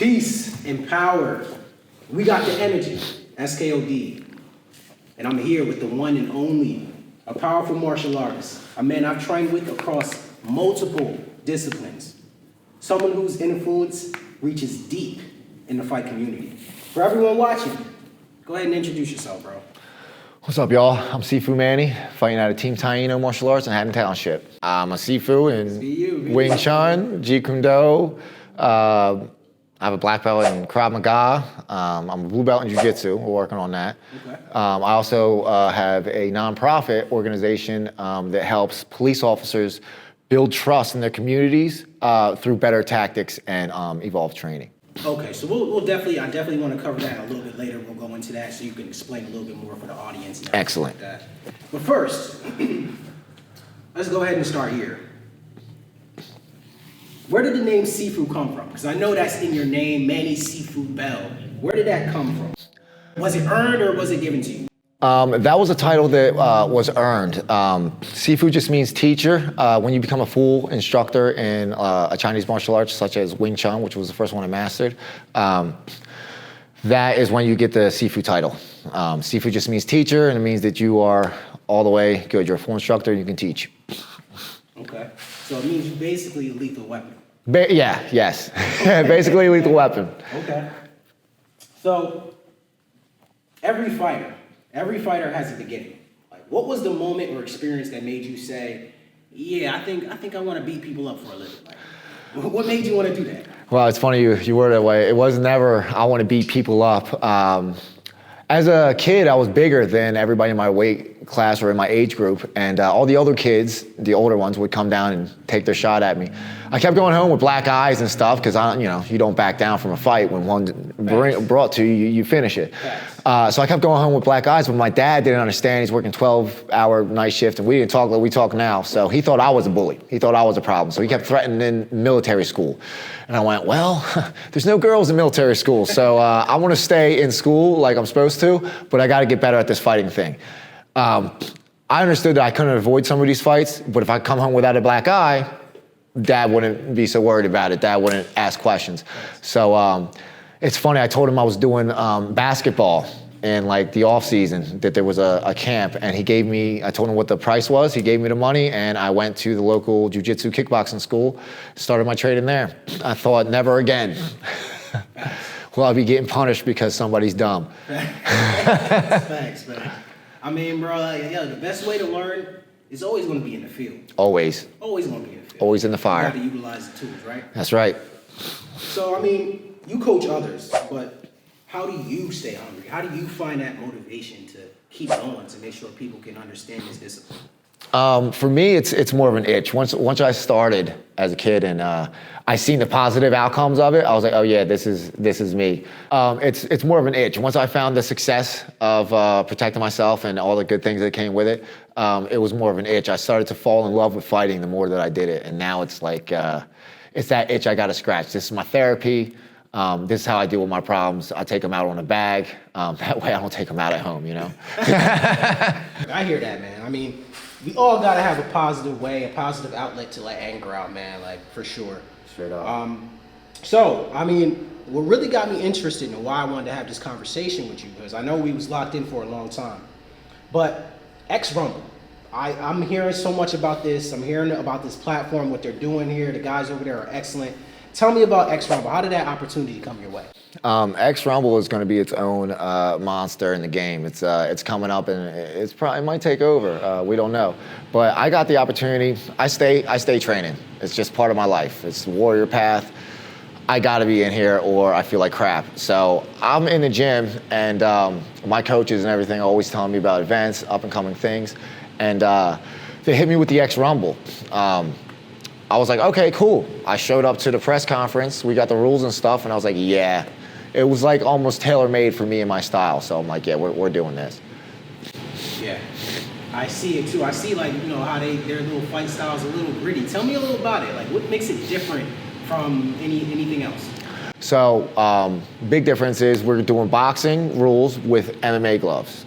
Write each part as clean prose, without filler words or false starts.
Peace and power. We got the energy, SKOD. And I'm here with the one and only, a powerful martial artist, a man I've trained with across multiple disciplines, someone whose influence reaches deep in the fight community. For everyone watching, go ahead and introduce yourself, bro. What's up, y'all? I'm Sifu Manny, fighting out of Team Taino Martial Arts in Haddon Township. I'm a Sifu in Wing Chun, Jeet Kune Do. I have a black belt in Krav Maga. I'm a blue belt in Jiu Jitsu. We're working on that. Okay. I also have a nonprofit organization that helps police officers build trust in their communities through better tactics and evolved training. Okay, so I definitely want to cover that a little bit later. We'll go into that so you can explain a little bit more for the audience. And excellent. Like that. But first, let's go ahead and start here. Where did the name Sifu come from? Because I know that's in your name, Manny Sifu Bell. Where did that come from? Was it earned or was it given to you? That was a title that was earned. Sifu just means teacher. When you become a full instructor in a Chinese martial arts such as Wing Chun, which was the first one I mastered, that is when you get the Sifu title. Sifu just means teacher, and it means that you are all the way good. You're a full instructor, you can teach. Okay, so it means you basically a lethal weapon. Yes. Basically a lethal weapon. Okay. So, every fighter has a beginning. Like, what was the moment or experience that made you say, yeah, I think I want to beat people up for a living? Like, what made you want to do that? Well, it's funny you word it that way. It was never, I want to beat people up. As a kid, I was bigger than everybody in my weight class or in my age group, and all the other kids, the older ones, would come down and take their shot at me. I kept going home with black eyes and stuff because you don't back down from a fight. When one brought to you, you finish it. So I kept going home with black eyes, but my dad didn't understand. He's working 12-hour night shift, and we didn't talk like we talk now. So he thought I was a bully. He thought I was a problem. So he kept threatening military school. And I went, well, there's no girls in military school, so I want to stay in school like I'm supposed to, but I got to get better at this fighting thing. I understood that I couldn't avoid some of these fights, but if I come home without a black eye, Dad wouldn't be so worried about it. Dad wouldn't ask questions. So it's funny, I told him I was doing basketball in like the off season, that there was a camp, and I told him what the price was, he gave me the money, and I went to the local jiu-jitsu kickboxing school, started my training there. I thought, never again will I be getting punished because somebody's dumb. Thanks, man. I mean, bro, the best way to learn is always going to be in the field. Always. Always going to be in the field. Always in the fire. You got to utilize the tools, right? That's right. So, I mean, you coach others, but how do you stay hungry? How do you find that motivation to keep going, to make sure people can understand this discipline? For me, it's more of an itch. Once I started as a kid and I seen the positive outcomes of it, I was like, oh yeah, this is me. It's more of an itch. Once I found the success of protecting myself and all the good things that came with it, it was more of an itch. I started to fall in love with fighting the more that I did it, and now it's like it's that itch I got to scratch. This is my therapy. This is how I deal with my problems. I take them out on a bag. That way I don't take them out at home, I hear that, man. I mean, we all gotta have a positive way, a positive outlet to let anger out, man, like for sure. Straight up. So, I mean, what really got me interested in why I wanted to have this conversation with you, because I know we was locked in for a long time, but X-Rumble, I'm hearing so much about this. I'm hearing about this platform, what they're doing here. The guys over there are excellent. Tell me about X-Rumble. How did that opportunity come your way? X-Rumble is going to be its own monster in the game. It's coming up, and it might take over. We don't know, but I got the opportunity. I stay training. It's just part of my life. It's the warrior path. I got to be in here, or I feel like crap. So I'm in the gym, and my coaches and everything are always telling me about events, up and coming things, and they hit me with the X-Rumble. I was like, okay, cool. I showed up to the press conference. We got the rules and stuff, and I was like, yeah. It was like almost tailor-made for me and my style. So I'm like, yeah, we're doing this. Yeah, I see it too. I see like, how their little fight styles are a little gritty. Tell me a little about it. Like, what makes it different from anything else? So big difference is we're doing boxing rules with MMA gloves.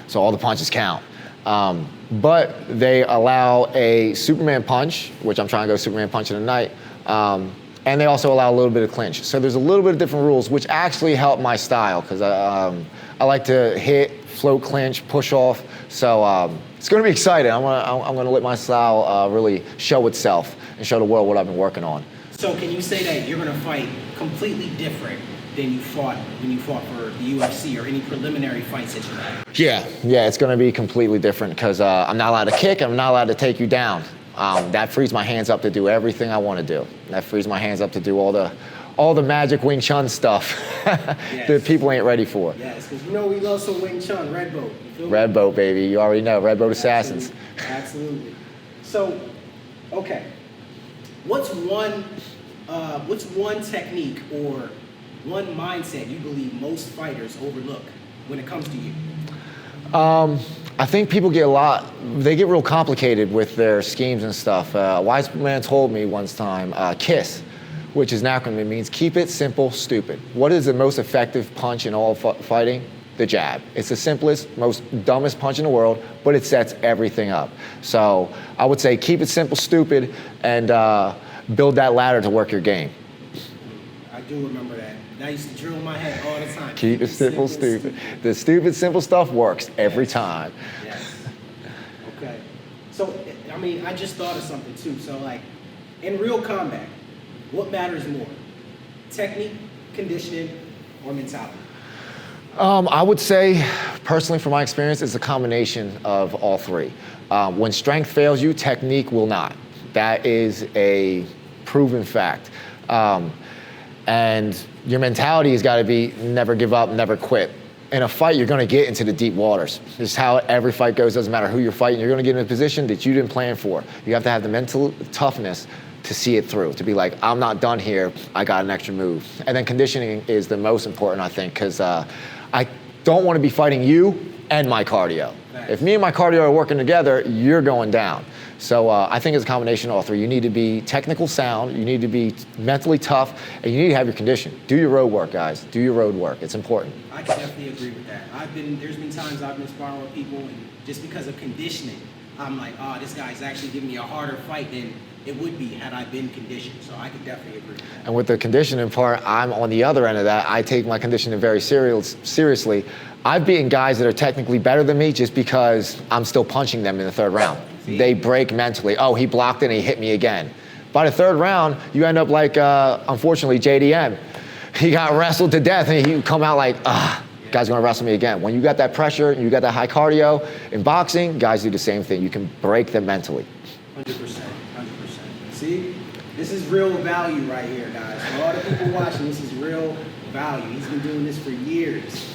So all the punches count. But they allow a Superman punch, which I'm trying to go Superman punch in the night, And they also allow a little bit of clinch. So there's a little bit of different rules, which actually help my style, because I like to hit, float, clinch, push off. So it's going to be exciting. I'm going to let my style really show itself and show the world what I've been working on. So can you say that you're going to fight completely different than you fought when you fought for the UFC or any preliminary fights that you had? Yeah, it's going to be completely different because I'm not allowed to kick, I'm not allowed to take you down. That frees my hands up to do everything I want to do. That frees my hands up to do all the magic Wing Chun stuff that people ain't ready for. Yes, because you know we love some Wing Chun, Red Boat. Red Boat, baby, you already know, Red Boat Assassins. Absolutely. So, okay, what's one technique or one mindset you believe most fighters overlook when it comes to you? I think people get real complicated with their schemes and stuff. A wise man told me once time, KISS, which is an acronym, it means keep it simple, stupid. What is the most effective punch in all fighting? The jab. It's the simplest, most dumbest punch in the world, but it sets everything up. So I would say keep it simple, stupid, and build that ladder to work your game. I do remember that. I used to drill in my head all the time. Keep it simple, stupid. The stupid, simple stuff works every time. Yes. Okay. So, I mean, I just thought of something too. So, like, in real combat, what matters more? Technique, conditioning, or mentality? I would say, personally, from my experience, it's a combination of all three. When strength fails you, technique will not. That is a proven fact. And your mentality has got to be never give up, never quit. In a fight, you're going to get into the deep waters. This is how every fight goes. Doesn't matter who you're fighting. You're going to get in a position that you didn't plan for. You have to have the mental toughness to see it through, to be like, I'm not done here. I got an extra move. And then conditioning is the most important, I think, because I don't want to be fighting you and my cardio. Nice. If me and my cardio are working together, you're going down. So I think it's a combination of all three. You need to be technical sound, you need to be mentally tough, and you need to have your condition. Do your road work, guys. Do your road work. It's important. I can definitely agree with that. There's been times I've been sparring with people, and just because of conditioning, I'm like, oh, this guy's actually giving me a harder fight than it would be had I been conditioned. So I could definitely agree with that. And with the conditioning part, I'm on the other end of that. I take my conditioning very seriously. I've beaten guys that are technically better than me just because I'm still punching them in the third round. They break mentally. Oh, he blocked it and he hit me again. By the third round, you end up like, unfortunately, JDM. He got wrestled to death and he come out like, guy's gonna wrestle me again. When you got that pressure, you got that high cardio, in boxing, guys do the same thing. You can break them mentally. 100%, 100%. See, this is real value right here, guys. For all the people watching, this is real value. He's been doing this for years,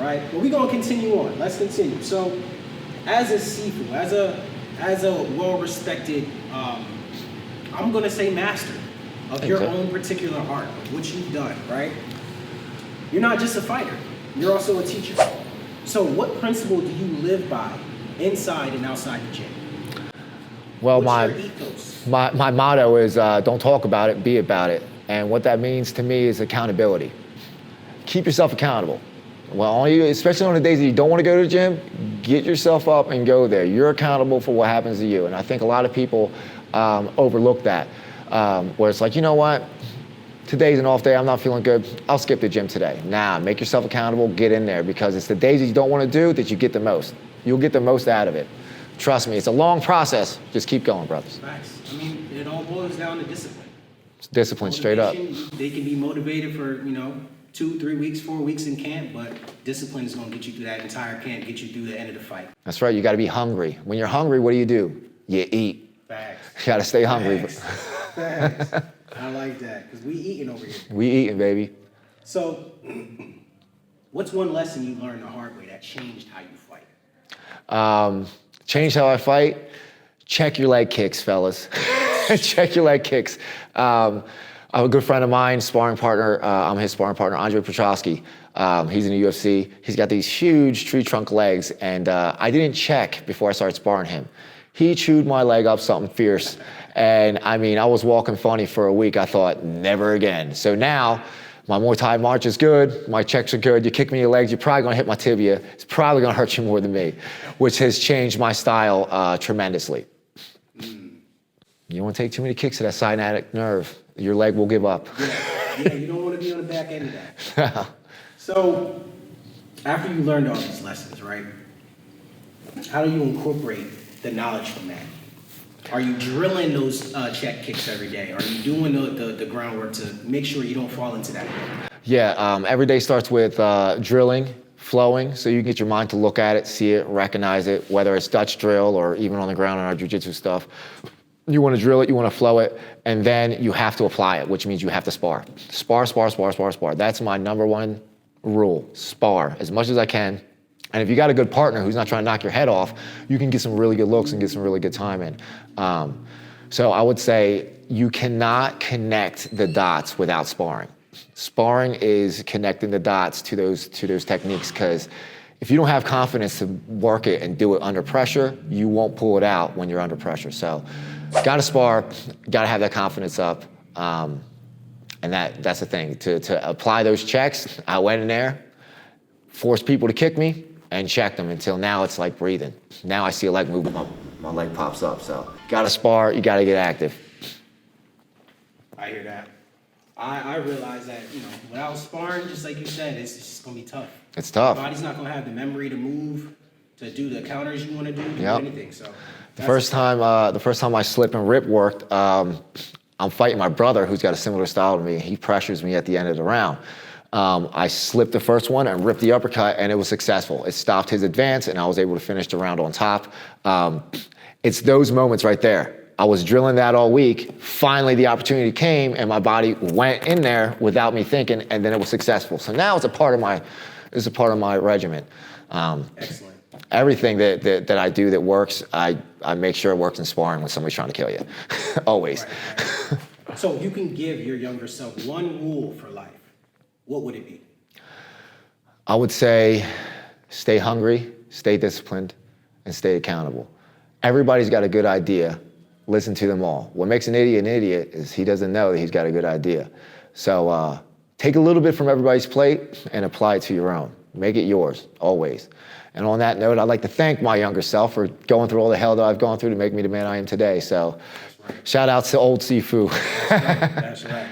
right? But we're gonna continue on. Let's continue. So, as a Sifu, as a well-respected, I'm gonna say master of your own particular art, of what you've done, right? You're not just a fighter, you're also a teacher. So what principle do you live by inside and outside the gym? Well, What's your ethos? my motto is don't talk about it, be about it. And what that means to me is accountability. Keep yourself accountable. Well, especially on the days that you don't want to go to the gym, get yourself up and go there. You're accountable for what happens to you. And I think a lot of people overlook that, where it's like, you know what? Today's an off day, I'm not feeling good, I'll skip the gym today. Nah, make yourself accountable, get in there, because it's the days that you don't want to do that you get the most. You'll get the most out of it. Trust me, it's a long process. Just keep going, brothers. Facts. I mean, it all boils down to discipline. It's discipline, straight up. They can be motivated for, 2, 3 weeks, 4 weeks in camp, but discipline is going to get you through that entire camp, get you through the end of the fight. That's right, you got to be hungry. When you're hungry, what do? You eat. Facts. You got to stay hungry. Facts. I like that, because we eating over here. We eating, baby. So, what's one lesson you learned the hard way that changed how you fight? Changed how I fight? Check your leg kicks, fellas. Check your leg kicks. I have a good friend of mine, sparring partner, I'm his sparring partner, Andre Petrosky. He's in the UFC. He's got these huge tree trunk legs, and I didn't check before I started sparring him. He chewed my leg up something fierce. And I mean, I was walking funny for a week. I thought, never again. So now, my Muay Thai march is good, my checks are good, you kick me in your legs, you're probably gonna hit my tibia. It's probably gonna hurt you more than me, which has changed my style tremendously. You don't wanna take too many kicks to that sciatic nerve. your leg will give up. Yeah, you don't want to be on the back end of that. So, after you learned all these lessons, right? How do you incorporate the knowledge from that? Are you drilling those check kicks every day? Are you doing the groundwork to make sure you don't fall into that again? Yeah, every day starts with drilling, flowing, so you can get your mind to look at it, see it, recognize it, whether it's Dutch drill or even on the ground in our jiu-jitsu stuff. You want to drill it, you want to flow it, and then you have to apply it, which means you have to spar. Spar, spar, spar, spar, spar. That's my number one rule. Spar as much as I can. And if you got a good partner who's not trying to knock your head off, you can get some really good looks and get some really good time in. So I would say you cannot connect the dots without sparring. Sparring is connecting the dots to those techniques, because if you don't have confidence to work it and do it under pressure, you won't pull it out when you're under pressure. So gotta spar, gotta have that confidence up. And that's the thing, to apply those checks. I went in there, forced people to kick me, and checked them until now it's like breathing. Now I see a leg move, my leg pops up. So gotta spar, you gotta get active. I hear that. I realize that, without sparring, just like you said, it's just gonna be tough. It's tough. Your body's not gonna have the memory to move, to do the counters you wanna do, anything. So the first time I slip and rip worked, I'm fighting my brother who's got a similar style to me. He pressures me at the end of the round. I slipped the first one and ripped the uppercut, and it was successful. It stopped his advance, and I was able to finish the round on top. It's those moments right there. I was drilling that all week. Finally, the opportunity came, and my body went in there without me thinking, and then it was successful. So now it's a part of my regimen. Excellent. Everything that I do that works, I make sure it works in sparring when somebody's trying to kill you. Always. Right. So if you can give your younger self one rule for life, what would it be? I would say stay hungry, stay disciplined, and stay accountable. Everybody's got a good idea. Listen to them all. What makes an idiot is he doesn't know that he's got a good idea. So take a little bit from everybody's plate and apply it to your own. Make it yours, always. And on that note, I'd like to thank my younger self for going through all the hell that I've gone through to make me the man I am today. So shout out to old Sifu. That's right.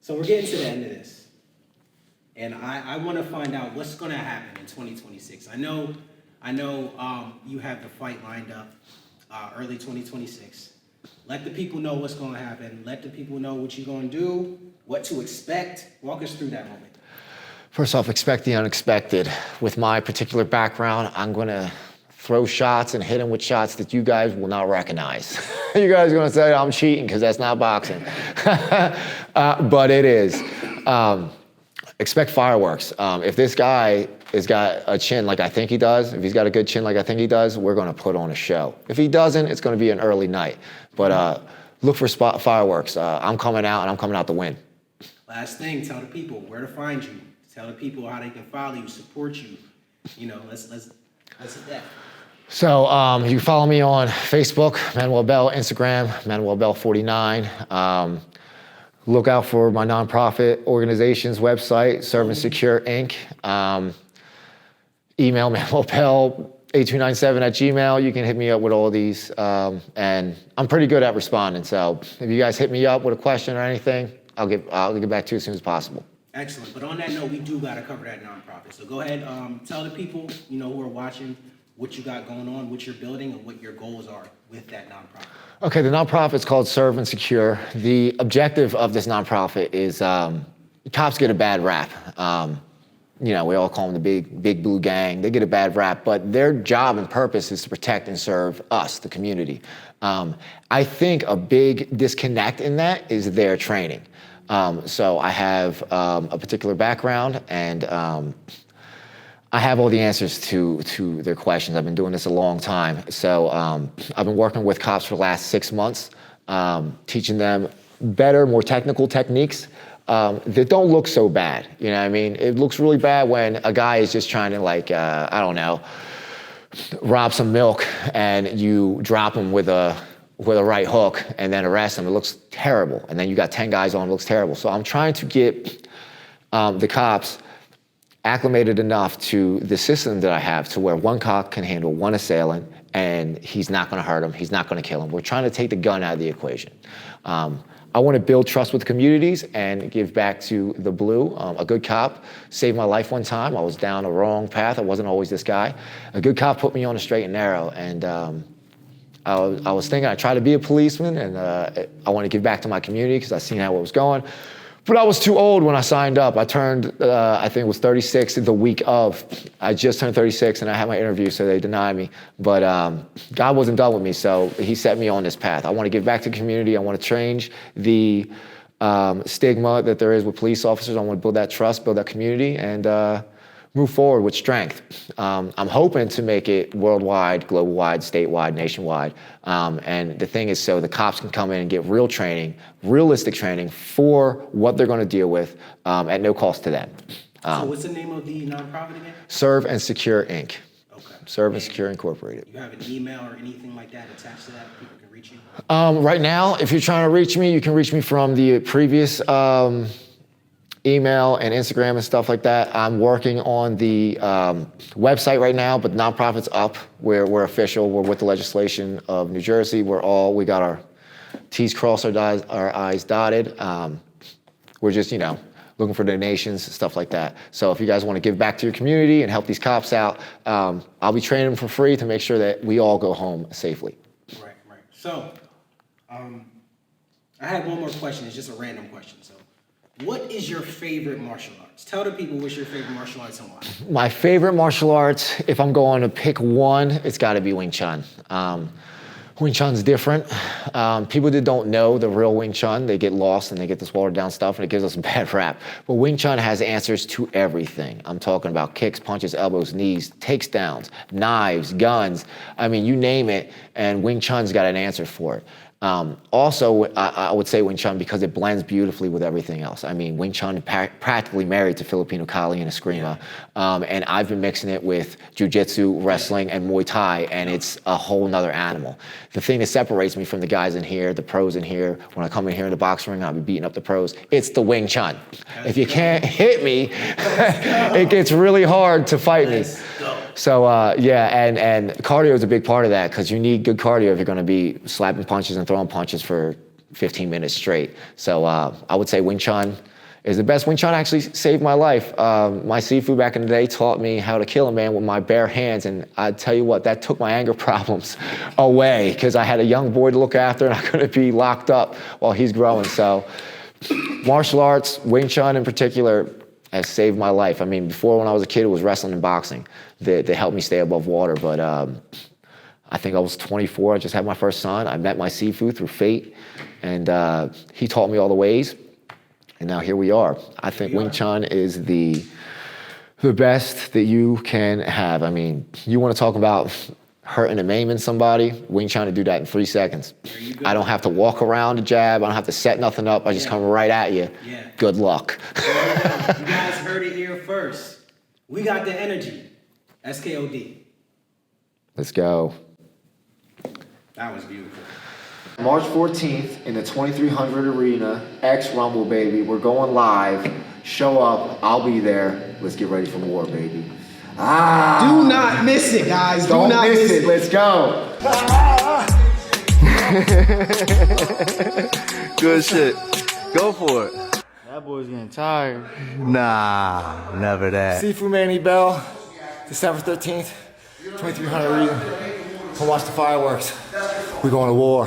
So we're getting to the end of this. And I want to find out what's going to happen in 2026. I know you have the fight lined up early 2026. Let the people know what's going to happen. Let the people know what you're going to do, what to expect. Walk us through that moment. First off, expect the unexpected. With my particular background, I'm going to throw shots and hit them with shots that you guys will not recognize. You guys are going to say I'm cheating because that's not boxing. But it is. Expect fireworks. If this guy has got a chin like I think he does, if he's got a good chin like I think he does, we're going to put on a show. If he doesn't, it's going to be an early night. But look for fireworks. I'm coming out, and I'm coming out to win. Last thing, tell the people where to find you. Tell the people how they can follow you, support you. Let's hit that. So you can follow me on Facebook, Manuel Bell, Instagram, Manuel Bell 49. Look out for my nonprofit organization's website, Serve and Secure Inc. Email manuelbell8297@gmail. You can hit me up with all of these. And I'm pretty good at responding. So if you guys hit me up with a question or anything, I'll get back to you as soon as possible. Excellent. But on that note, we do got to cover that nonprofit. So go ahead, tell the people, who are watching what you got going on, what you're building, and what your goals are with that nonprofit. Okay, the nonprofit's called Serve and Secure. The objective of this nonprofit is cops get a bad rap. We all call them the big blue gang. They get a bad rap, but their job and purpose is to protect and serve us, the community. I think a big disconnect in that is their training. So I have a particular background, and I have all the answers to their questions. I've been doing this a long time. So I've been working with cops for the last 6 months, teaching them better, more technical techniques that don't look so bad. You know what I mean? It looks really bad when a guy is just trying to rob some milk, and you drop him with a right hook and then arrest him. It looks terrible. And then you got 10 guys on, it looks terrible. So I'm trying to get the cops acclimated enough to the system that I have to where one cop can handle one assailant, and he's not gonna hurt him, he's not gonna kill him. We're trying to take the gun out of the equation. I want to build trust with communities and give back to the blue. A good cop saved my life one time. I was down a wrong path. I wasn't always this guy. A good cop put me on a straight and narrow. And I was thinking I'd try to be a policeman, and I want to give back to my community because I seen how it was going. But I was too old when I signed up. I turned, I think it was 36 the week of. I just turned 36 and I had my interview, so they denied me. But God wasn't done with me, so he set me on this path. I want to give back to the community. I want to change the stigma that there is with police officers. I want to build that trust, build that community, and move forward with strength. I'm hoping to make it worldwide, global-wide, statewide, nationwide. And the thing is, so the cops can come in and get real training, realistic training for what they're going to deal with at no cost to them. So what's the name of the nonprofit again? Serve and Secure, Inc. Okay. Serve and Secure Incorporated. You have an email or anything like that attached to that people can reach you? Right now, if you're trying to reach me, you can reach me from the previous email and Instagram and stuff like that. I'm working on the website right now, but the nonprofit's up. We're official. We're with the legislation of New Jersey. We got our T's crossed, our I's dotted. We're just, looking for donations, stuff like that. So if you guys want to give back to your community and help these cops out, I'll be training them for free to make sure that we all go home safely. Right. So, I had one more question. It's just a random question. So, what is your favorite martial arts? Tell the people what's your favorite martial arts and why. My favorite martial arts, if I'm going to pick one, it's got to be Wing Chun. Wing Chun's different. People that don't know the real Wing Chun, they get lost and they get this watered down stuff and it gives us a bad rap. But Wing Chun has answers to everything. I'm talking about kicks, punches, elbows, knees, takedowns, knives, guns. I mean, you name it, and Wing Chun's got an answer for it. Also, I would say Wing Chun because it blends beautifully with everything else. I mean, Wing Chun practically married to Filipino Kali and Eskrima. And I've been mixing it with Jiu-Jitsu, wrestling, and Muay Thai, and it's a whole nother animal. The thing that separates me from the guys in here, the pros in here, when I come in here in the boxing ring, I'll be beating up the pros, it's the Wing Chun. If you can't hit me, it gets really hard to fight me. So and cardio is a big part of that because you need good cardio if you're going to be slapping punches and throwing punches for 15 minutes straight. So I would say Wing Chun is the best. Wing Chun actually saved my life. My Sifu back in the day taught me how to kill a man with my bare hands, and I tell you what, that took my anger problems away because I had a young boy to look after and I couldn't be locked up while he's growing. So martial arts, Wing Chun in particular, has saved my life. I mean, before when I was a kid, it was wrestling and boxing that helped me stay above water. But I think I was 24, I just had my first son. I met my Sifu through fate, and he taught me all the ways. And now here we are. I think Wing Chun is the best that you can have. I mean, you want to talk about hurting and maiming somebody, Wing Chun to do that in 3 seconds. I don't have to walk around a jab. I don't have to set nothing up. I just come right at you. Yeah. Good luck. You guys heard it here first. We got the energy. SKOD. Let's go. That was beautiful. March 14th in the 2300 Arena, X Rumble, baby. We're going live. Show up. I'll be there. Let's get ready for war, baby. Do not miss it, guys. Don't Do not miss it. Let's go. Good shit. Go for it. That boy's getting tired. Nah, never that. Sifu Manny Bell, December 13th, 2300 Arena. Come watch the fireworks. We're going to war.